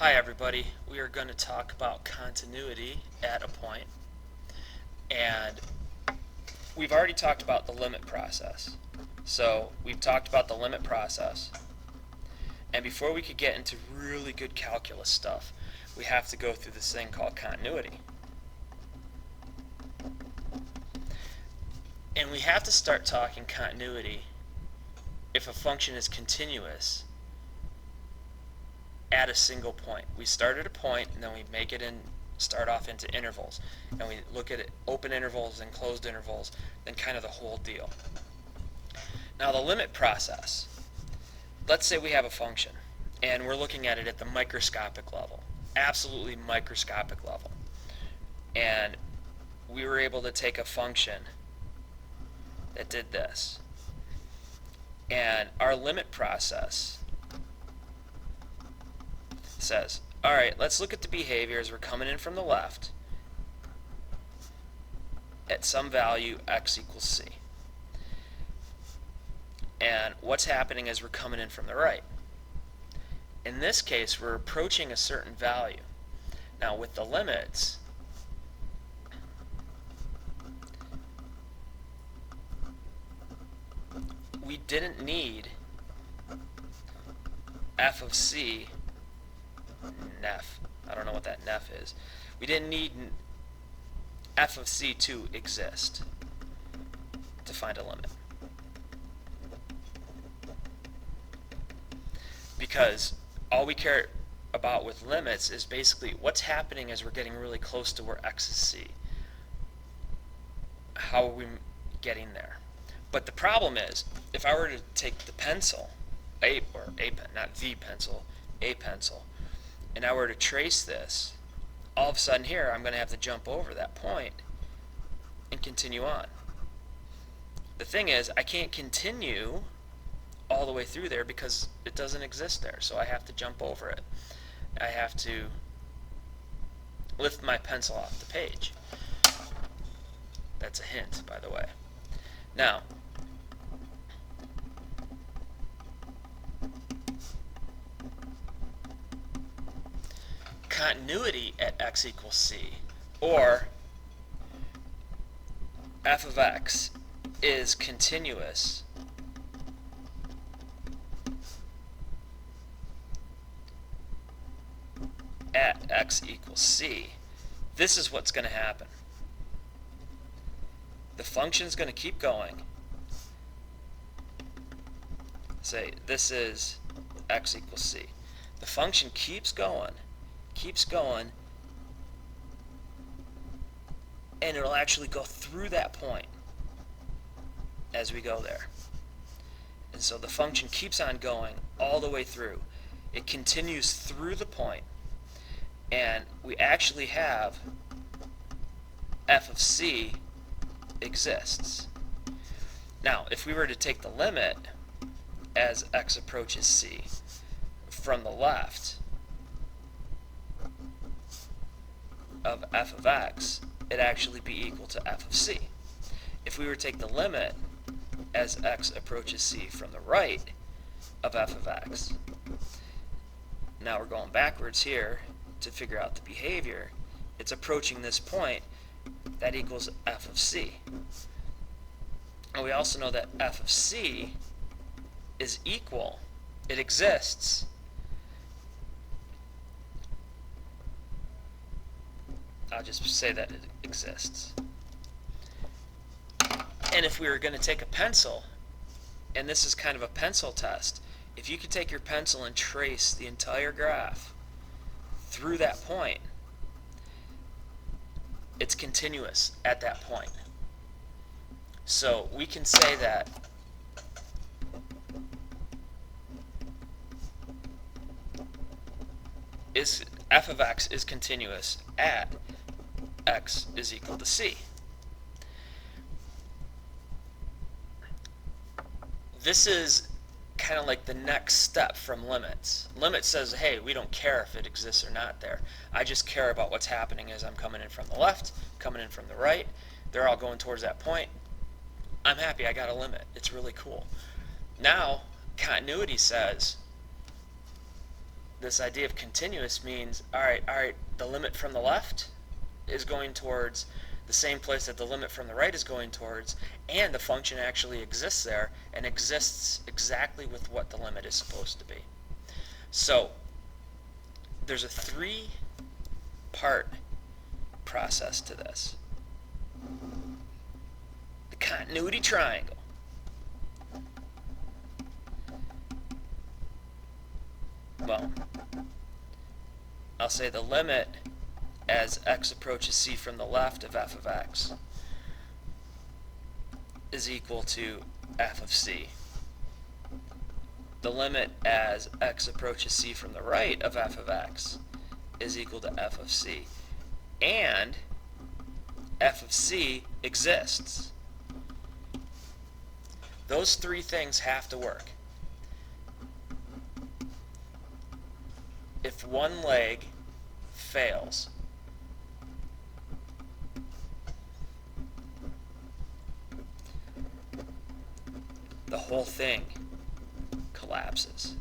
Hi everybody, we are going to talk about continuity at a point, and we've already talked about the limit process. So we've talked about the limit process, and before we could get into really good calculus stuff, we have to go through this thing called continuity. And we have to start talking continuity if a function is continuous at a single point. We start at a point and then we make it start off into intervals, and we look at it, open intervals and closed intervals, then kind of the whole deal. Now the limit process, let's say we have a function and we're looking at it at the microscopic level, absolutely microscopic level, and we were able to take a function that did this, and our limit process says, alright, let's look at the behavior as we're coming in from the left at some value x equals c. And what's happening as we're coming in from the right? In this case, we're approaching a certain value. Now with the limits, we didn't need f of c nef. I don't know what that nef is. We didn't need f of c to exist to find a limit, because all we care about with limits is basically what's happening as we're getting really close to where x is c. How are we getting there? But the problem is, if I were to take the pencil, not the pencil, a pencil, and I were to trace this, all of a sudden here I'm going to have to jump over that point and continue on. The thing is, I can't continue all the way through there because it doesn't exist there, so I have to jump over it. I have to lift my pencil off the page. That's a hint, by the way. Now, continuity at x equals c, or f of x is continuous at x equals c, this is what's going to happen. The function is going to keep going. Say this is x equals c. The function keeps going, and it'll actually go through that point as we go there. And so the function keeps on going all the way through. It continues through the point, and we actually have f of c exists. Now, if we were to take the limit as x approaches c from the left of f of x, it'd actually be equal to f of c. If we were to take the limit as x approaches c from the right of f of x, now we're going backwards here to figure out the behavior, it's approaching this point, that equals f of c. And we also know that f of c is equal, it exists, I'll just say that it exists. And if we were going to take a pencil, and this is kind of a pencil test, if you could take your pencil and trace the entire graph through that point, it's continuous at that point. So we can say that f of x is continuous at x is equal to c. This is kind of like the next step from limits. Limit says, hey, we don't care if it exists or not there. I just care about what's happening as I'm coming in from the left, coming in from the right. They're all going towards that point. I'm happy I got a limit. It's really cool. Now, continuity says, this idea of continuous means, all right, the limit from the left is going towards the same place that the limit from the right is going towards, and the function actually exists there and exists exactly with what the limit is supposed to be. So there's a three-part process to this. The continuity triangle. Well, I'll say the limit as x approaches c from the left of f of x is equal to f of c. The limit as x approaches c from the right of f of x is equal to f of c. And f of c exists. Those three things have to work. If one leg fails, the whole thing collapses.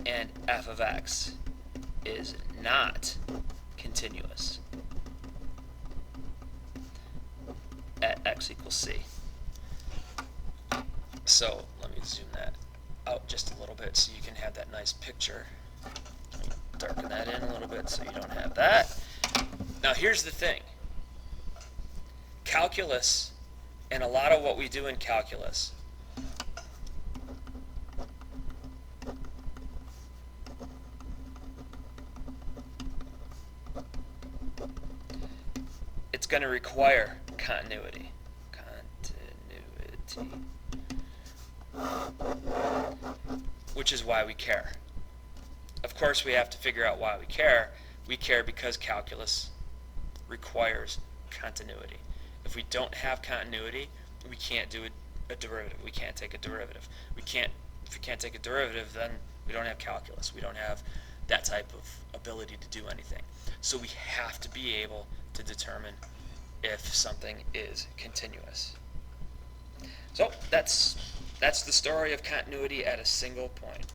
And f of x is not continuous at x equals c. So let me zoom that out just a little bit so you can have that nice picture. Let me darken that in a little bit so you don't have that. Now here's the thing. Calculus, and a lot of what we do in calculus, it's going to require continuity. Which is why we care. Of course, we have to figure out why we care. We care because calculus requires continuity. If we don't have continuity, we can't do a derivative. We can't take a derivative. If we can't take a derivative, then we don't have calculus. We don't have that type of ability to do anything. So we have to be able to determine if something is continuous. So that's the story of continuity at a single point.